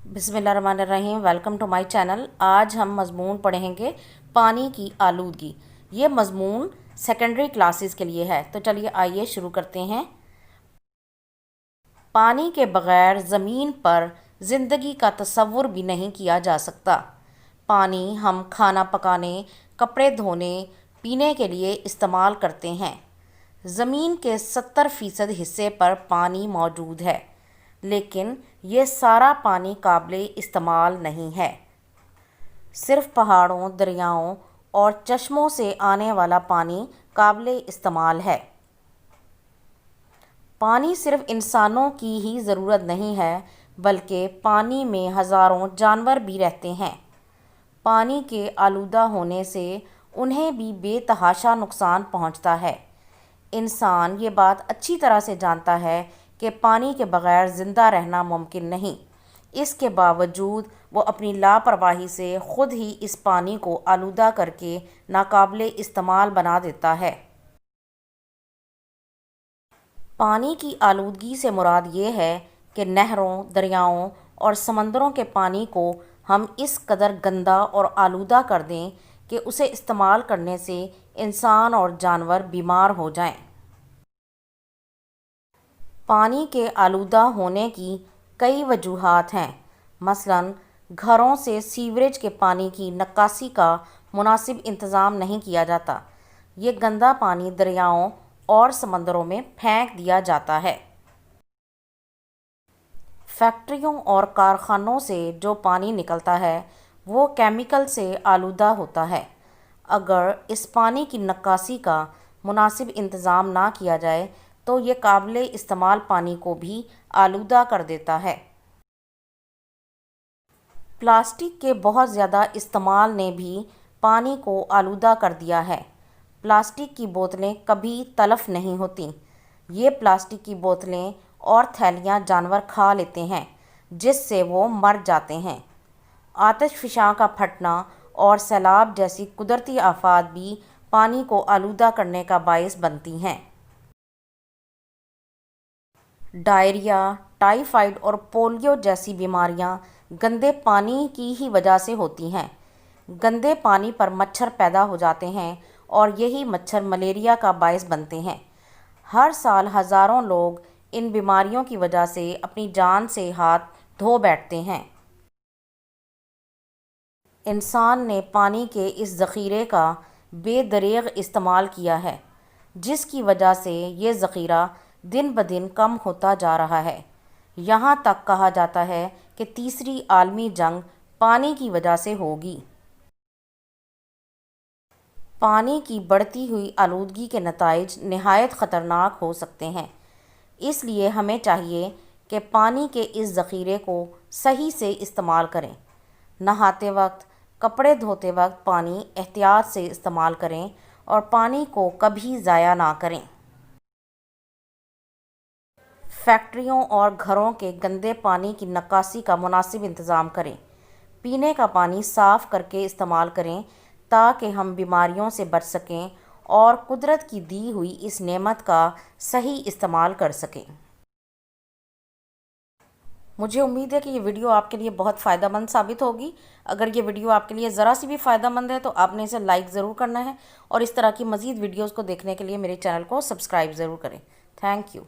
बिस्मिल्लाहिर्रहमानिर्रहीम। Welcome to my channel. आज हम मज़मून पढ़ेंगे पानी की आलूदगी। ये मज़मून सेकेंडरी क्लासेस के लिए है। तो चलिए आइए शुरू करते हैं। पानी के बग़ैर ज़मीन पर ज़िंदगी का तसव्वुर भी नहीं किया जा सकता। पानी हम खाना पकाने, कपड़े धोने, पीने के लिए इस्तेमाल करते हैं। ज़मीन के 70% हिस्से पर पानी मौजूद है, लेकिन ये सारा पानी काबिल इस्तेमाल नहीं है। सिर्फ पहाड़ों, दरियाओं और चश्मों से आने वाला पानी काबिल इस्तेमाल है। पानी सिर्फ इंसानों की ही ज़रूरत नहीं है, बल्कि पानी में हज़ारों जानवर भी रहते हैं। पानी के आलूदा होने से उन्हें भी बेतहाशा नुकसान पहुंचता है। इंसान ये बात अच्छी तरह से जानता है कि पानी के बग़ैर ज़िंदा रहना मुमकिन नहीं। इसके बावजूद वो अपनी लापरवाही से ख़ुद ही इस पानी को आलूदा करके नाकाबिल इस्तेमाल बना देता है। पानी की आलूदगी से मुराद ये है कि नहरों, दरियाओं और समंदरों के पानी को हम इस कदर गंदा और आलूदा कर दें कि उसे इस्तेमाल करने से इंसान और जानवर बीमार हो जाएं। पानी के आलूदा होने की कई वजूहात हैं। मसलन घरों से सीवरेज के पानी की निकासी का मुनासिब इंतज़ाम नहीं किया जाता। ये गंदा पानी दरियाओं और समंदरों में फेंक दिया जाता है। फैक्ट्रियों और कारखानों से जो पानी निकलता है वो केमिकल से आलूदा होता है। अगर इस पानी की निकासी का मुनासिब इंतज़ाम ना किया जाए तो ये काबिल इस्तेमाल पानी को भी आलूदा कर देता है। प्लास्टिक के बहुत ज़्यादा इस्तेमाल ने भी पानी को आलूदा कर दिया है। प्लास्टिक की बोतलें कभी तलफ़ नहीं होती। ये प्लास्टिक की बोतलें और थैलियाँ जानवर खा लेते हैं, जिससे वो मर जाते हैं। आतिशफ़शां का फटना और सैलाब जैसी कुदरती आफ़ात भी पानी को आलूदा करने का बाइस बनती हैं। डायरिया, टाइफाइड और पोलियो जैसी बीमारियां गंदे पानी की ही वजह से होती हैं। गंदे पानी पर मच्छर पैदा हो जाते हैं और यही मच्छर मलेरिया का बाइस बनते हैं। हर साल हज़ारों लोग इन बीमारियों की वजह से अपनी जान से हाथ धो बैठते हैं। इंसान ने पानी के इस ज़ख़ीरे का बेदरीग़ इस्तेमाल किया है, जिसकी वजह से ये ज़ख़ीरा दिन ब दिन कम होता जा रहा है। यहाँ तक कहा जाता है कि तीसरी आलमी जंग पानी की वजह से होगी। पानी की बढ़ती हुई आलूदगी के नताइज नहायत ख़तरनाक हो सकते हैं। इसलिए हमें चाहिए कि पानी के इस ज़ख़ीरे को सही से इस्तेमाल करें। नहाते वक्त, कपड़े धोते वक्त पानी एहतियात से इस्तेमाल करें और पानी को कभी ज़ाया ना करें। फैक्ट्रियों और घरों के गंदे पानी की निकासी का मुनासिब इंतज़ाम करें। पीने का पानी साफ़ करके इस्तेमाल करें ताकि हम बीमारियों से बच सकें और कुदरत की दी हुई इस नेमत का सही इस्तेमाल कर सकें। मुझे उम्मीद है कि ये वीडियो आपके लिए बहुत फ़ायदेमंद साबित होगी। अगर ये वीडियो आपके लिए ज़रा सी भी फ़ायदेमंद है तो आपने इसे लाइक ज़रूर करना है और इस तरह की मज़ीद वीडियोज़ को देखने के लिए मेरे चैनल को सब्सक्राइब ज़रूर करें। Thank you.